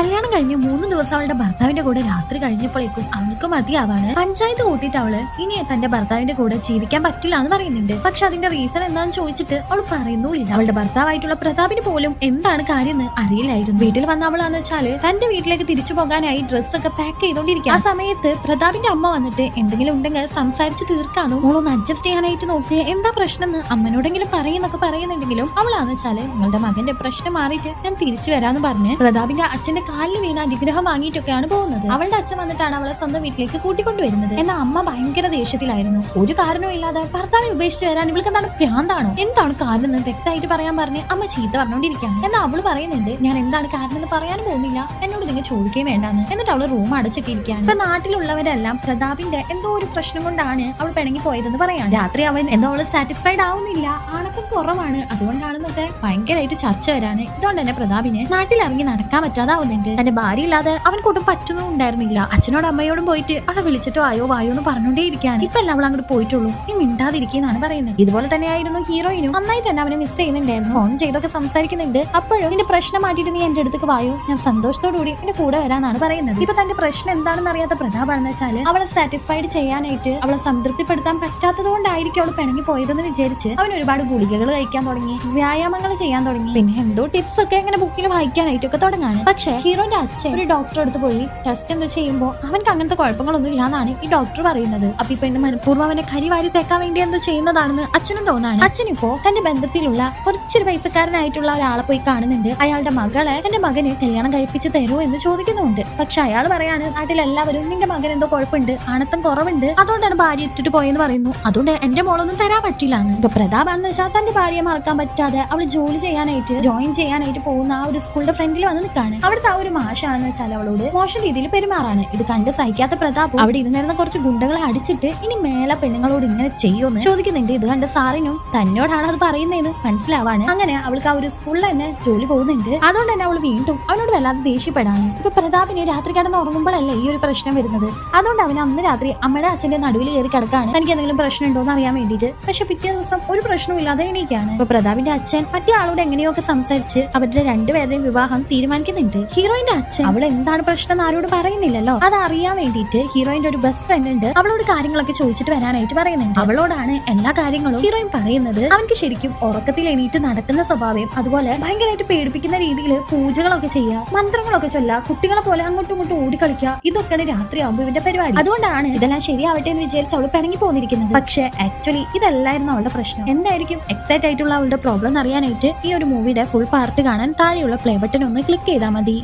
കല്യാണം കഴിഞ്ഞ് 3 ദിവസം അവളുടെ ഭർത്താവിന്റെ കൂടെ രാത്രി കഴിഞ്ഞപ്പോഴേക്കും അവൾക്ക് മതിയാവാണ്. പഞ്ചായത്ത് കൂട്ടിയിട്ട് അവള് ഇനി തന്റെ ഭർത്താവിന്റെ കൂടെ ജീവിക്കാൻ പറ്റില്ല എന്ന് പറയുന്നുണ്ട്. പക്ഷെ അതിന്റെ റീസൺ എന്താണെന്ന് ചോദിച്ചിട്ട് അവൾ പറയുന്നുമില്ല. അവളുടെ ഭർത്താവായിട്ടുള്ള പ്രതാപിന് പോലും എന്താണ് കാര്യം എന്ന് അറിയില്ലായിരുന്നു. വീട്ടിൽ വന്ന അവളാന്ന് വെച്ചാല് തന്റെ വീട്ടിലേക്ക് തിരിച്ചു പോകാനായി ഡ്രസ്സൊക്കെ പാക്ക് ചെയ്തോണ്ടിരിക്കുക. ആ സമയത്ത് പ്രതാപിന്റെ അമ്മ വന്നിട്ട് എന്തെങ്കിലും ഉണ്ടെങ്കിൽ സംസാരിച്ച് തീർക്കാനോ മോളൊന്ന് അഡ്ജസ്റ്റ് ചെയ്യാനായിട്ട് നോക്ക്, എന്താ പ്രശ്നം എന്ന് അമ്മനോടെങ്കിലും പറയുന്നൊക്കെ പറയുന്നുണ്ടെങ്കിലും അവളാന്ന് വെച്ചാല് നിങ്ങളുടെ മകന്റെ പ്രശ്നം മാറിയിട്ട് ഞാൻ തിരിച്ചു വരാന്ന് പറഞ്ഞ് പ്രതാപിന്റെ അച്ഛന്റെ കാലിൽ വീണ അനുഗ്രഹം വാങ്ങിയിട്ടൊക്കെയാണ് പോകുന്നത്. അവളുടെ അച്ഛൻ വന്നിട്ടാണ് അവളെ സ്വന്തം വീട്ടിലേക്ക് കൂട്ടിക്കൊണ്ടുവരുന്നത്. എന്നാൽ അമ്മ ഭയങ്കര ദേഷ്യത്തിലായിരുന്നു. ഒരു കാരണവും ഇല്ലാതെ ഭർത്താവിനെ ഉപേക്ഷിച്ച് വരാൻ ഇവൾക്ക് എന്താണ് ഭ്രാന്താണോ, എന്താണ് കാരണം എന്ന് വ്യക്തമായിട്ട് പറയാൻ പറഞ്ഞ് അമ്മ ചീത്ത പറഞ്ഞോണ്ടിരിക്കുകയാണ്. എന്നാൽ അവള് പറയുന്നുണ്ട് ഞാൻ എന്താണ് കാരണം എന്ന് പറയാനും പോകുന്നില്ല, എന്നോട് നിങ്ങൾ ചോദിക്കുകയും വേണ്ടാന്ന്. എന്നിട്ട് അവള് റൂം അടച്ചിട്ടിരിക്കുകയാണ്. ഇപ്പൊ നാട്ടിലുള്ളവരെല്ലാം പ്രതാപിന്റെ എന്തോ ഒരു പ്രശ്നം കൊണ്ടാണ് അവൾ പിണങ്ങി പോയതെന്ന് പറയാണ്. രാത്രി അവൻ എന്തോ അവള് സാറ്റിസ്ഫൈഡ് ആവുന്നില്ല, ആണക്കം കുറവാണ്, അതുകൊണ്ടാണെന്നൊക്കെ ഭയങ്കരമായിട്ട് ചർച്ച വരാണ്. ഇതുകൊണ്ട് തന്നെ പ്രതാപിന് നാട്ടിലിറങ്ങി നടക്കാൻ പറ്റാതാവുന്നുണ്ട്. തന്റെ ഭാര്യ ഇല്ലാതെ അവൻ കൂട്ടും പറ്റുന്നുണ്ടായിരുന്നില്ല. അച്ഛനോടും അമ്മയോടും പോയിട്ട് അവളെ വിളിച്ചിട്ട് വായോ വായോ എന്ന് പറഞ്ഞോണ്ടേ ഇരിക്കുകയാണ്. ഇപ്പൊ എല്ലാം അവൾ അങ്ങോട്ട് പോയിട്ടുള്ളൂ, നീ മിണ്ടാതിരിക്കുന്നതാണ് പറയുന്നത്. ഇതുപോലെ തന്നെയായിരുന്നു ഹീറോയിനും. നന്നായി തന്നെ അവനെ മിസ് ചെയ്യുന്നുണ്ടായിരുന്നു. ഫോൺ ചെയ്തൊക്കെ സംസാരിക്കുന്നുണ്ട്. അപ്പോഴും നിന്റെ പ്രശ്നം മാറ്റിയിട്ട് നീ എന്റെ അടുത്തേക്ക് വായോ, ഞാൻ സന്തോഷത്തോടുകൂടി എന്റെ കൂടെ വരാനാണ് പറയുന്നത്. ഇപ്പൊ തന്റെ പ്രശ്നം എന്താണെന്ന് അറിയാത്ത പ്രതാപാണെന്ന് വെച്ചാൽ അവളെ സാറ്റിസ്ഫൈഡ് ചെയ്യാനായിട്ട് അവളെ സംതൃപ്തിപ്പെടുത്താൻ പറ്റാത്തത് കൊണ്ടായിരിക്കും അവൾ പിണങ്ങി പോയതെന്ന് വിചാരിച്ച് അവൻ ഒരുപാട് ഗുളികകൾ കഴിക്കാൻ തുടങ്ങി, വ്യായാമങ്ങൾ ചെയ്യാൻ തുടങ്ങി, പിന്നെ എന്തോ ടിപ്സ് ഒക്കെ ഇങ്ങനെ ബുക്കിൽ വായിക്കാനായിട്ടൊക്കെ തുടങ്ങാണ്. പക്ഷേ ഹീറോന്റെ അച്ഛൻ ഒരു ഡോക്ടറെ അടുത്ത് പോയി ടെസ്റ്റ് എന്താ ചെയ്യുമ്പോൾ അവൻക്ക് അങ്ങനത്തെ കുഴപ്പങ്ങളൊന്നും ഇല്ലാന്നാണ് ഈ ഡോക്ടർ പറയുന്നത്. അപ്പൊ ഈ പെണ്ണ് മനഃപൂർവ്വം അവനെ കരിവാരി തേക്കാൻ വേണ്ടി എന്തോ ചെയ്യുന്നതാണെന്ന് അച്ഛനും തോന്നാണ്. അച്ഛനിപ്പോ തന്റെ ബന്ധത്തിലുള്ള കുറച്ചൊരു പൈസക്കാരനായിട്ടുള്ള ഒരാളെ പോയി കാണുന്നുണ്ട്. അയാളുടെ മകളെ എന്റെ മകന് കല്യാണം കഴിപ്പിച്ച് തരുമോ എന്ന് ചോദിക്കുന്നുണ്ട്. പക്ഷെ അയാൾ പറയാണ് നാട്ടിലെല്ലാവരും നിന്റെ മകൻ എന്തോ കുഴപ്പമുണ്ട്, ആണത്തം കുറവുണ്ട്, അതുകൊണ്ടാണ് ഭാര്യ ഇട്ടിട്ട് പോയെന്ന് പറയുന്നു, അതുകൊണ്ട് എന്റെ മോളൊന്നും തരാൻ പറ്റില്ലാന്ന്. ഇപ്പൊ പ്രതാപാണെന്ന് വെച്ചാൽ തന്റെ ഭാര്യയെ മറക്കാൻ പറ്റാതെ അവള് ജോലി ചെയ്യാനായിട്ട് ജോയിൻ ചെയ്യാനായിട്ട് പോകുന്ന ആ ഒരു സ്കൂളിന്റെ ഫ്രണ്ടിൽ വന്ന് നിൽക്കാണ്. അവിടുത്തെ ആ ഒരു മാഷാണെന്ന് വെച്ചാൽ അവളോട് മോശം രീതിയിൽ പെരുമാറാണ്. ഇത് കണ്ട് സഹിക്കാത്ത പ്രതാപ് അവിടെ ഇരുന്നിരുന്ന കുറച്ച് ഗുണ്ടകളെ അടിച്ചിട്ട് ഇനി മേലെ പെണ്ണുങ്ങളോട് ഇങ്ങനെ ചെയ്യുമെന്ന് ചോദിക്കുന്നുണ്ട്. ഇത് കണ്ട് സാറിനും തന്നോടാണ് അത് പറയുന്നതെന്ന് മനസ്സിലാവാണ്. അങ്ങനെ അവൾക്ക് ആ ഒരു സ്കൂളിൽ തന്നെ ജോലി പോകുന്നുണ്ട്. അതുകൊണ്ട് തന്നെ അവൾ വീണ്ടും അവനോട് വല്ലാതെ ദേഷ്യപ്പെടാണ്. ഇപ്പൊ പ്രതാപിന് രാത്രി കിടന്ന് ഉറങ്ങുമ്പോഴല്ലേ ഈ ഒരു പ്രശ്നം വരുന്നത്. അതുകൊണ്ട് അവന് അന്ന് രാത്രി അമ്മയുടെ അച്ഛന്റെ നടുവിൽ കയറി കിടക്കാണ്, തനിക്ക് എന്തെങ്കിലും പ്രശ്നം ഉണ്ടോ എന്ന് അറിയാൻ വേണ്ടിയിട്ട്. പക്ഷെ പിറ്റേ ദിവസം ഒരു പ്രശ്നവും ഇല്ലാതെ എണീക്കാണ്. ഇപ്പൊ പ്രതാപിന്റെ അച്ഛൻ മറ്റേ ആളോട് എങ്ങനെയൊക്കെ സംസാരിച്ച് അവരുടെ രണ്ടുപേരുടെയും വിവാഹം തീരുമാനിക്കുന്നുണ്ട്. ഹീറോയിന്റെ അച്ഛൻ അവൾ എന്താണ് പ്രശ്നം ആരോട് പറയുന്നില്ലല്ലോ, അത് അറിയാൻ വേണ്ടിയിട്ട് ഹീറോയിന്റെ ഒരു ബെസ്റ്റ് ഫ്രണ്ട് ഉണ്ട്, അവളോട് കാര്യങ്ങളൊക്കെ ചോദിച്ചിട്ട് വരാനായിട്ട് പറയുന്നുണ്ട്. അവളോടാണ് എല്ലാ കാര്യങ്ങളും ഹീറോയിൻ പറയുന്നത്. അവൻക്ക് ശരിക്കും ഉറക്കത്തിൽ എണീറ്റ് നടക്കുന്ന സ്വഭാവം, അതുപോലെ ഭയങ്കരമായിട്ട് പേടിപ്പിക്കുന്ന രീതിയിൽ പൂജകളൊക്കെ ചെയ്യുക, മന്ത്രങ്ങളൊക്കെ ചൊല്ലുക, കുട്ടികളെ പോലെ അങ്ങോട്ടും ഇങ്ങോട്ടും ഓടിക്കളിക്കുക, ഇതൊക്കെയാണ് രാത്രിയാകുമ്പോൾ ഇവന്റെ പരിപാടി. അതുകൊണ്ടാണ് ഇതെല്ലാം ശരിയാവട്ടെ എന്ന് വിചാരിച്ച് അവൾ പിണങ്ങി പോന്നിരിക്കുന്നത്. പക്ഷെ ആക്ച്വലി ഇതല്ലായിരുന്നു അവളുടെ പ്രശ്നം. എന്തായിരിക്കും എക്സൈറ്റ് ആയിട്ടുള്ള അവളുടെ പ്രോബ്ലം അറിയാനായിട്ട് ഈ ഒരു മൂവിയുടെ ഫുൾ പാർട്ട് കാണാൻ താഴെയുള്ള പ്ലേ ബട്ടൺ ഒന്ന് ക്ലിക്ക് ചെയ്താൽ മതി.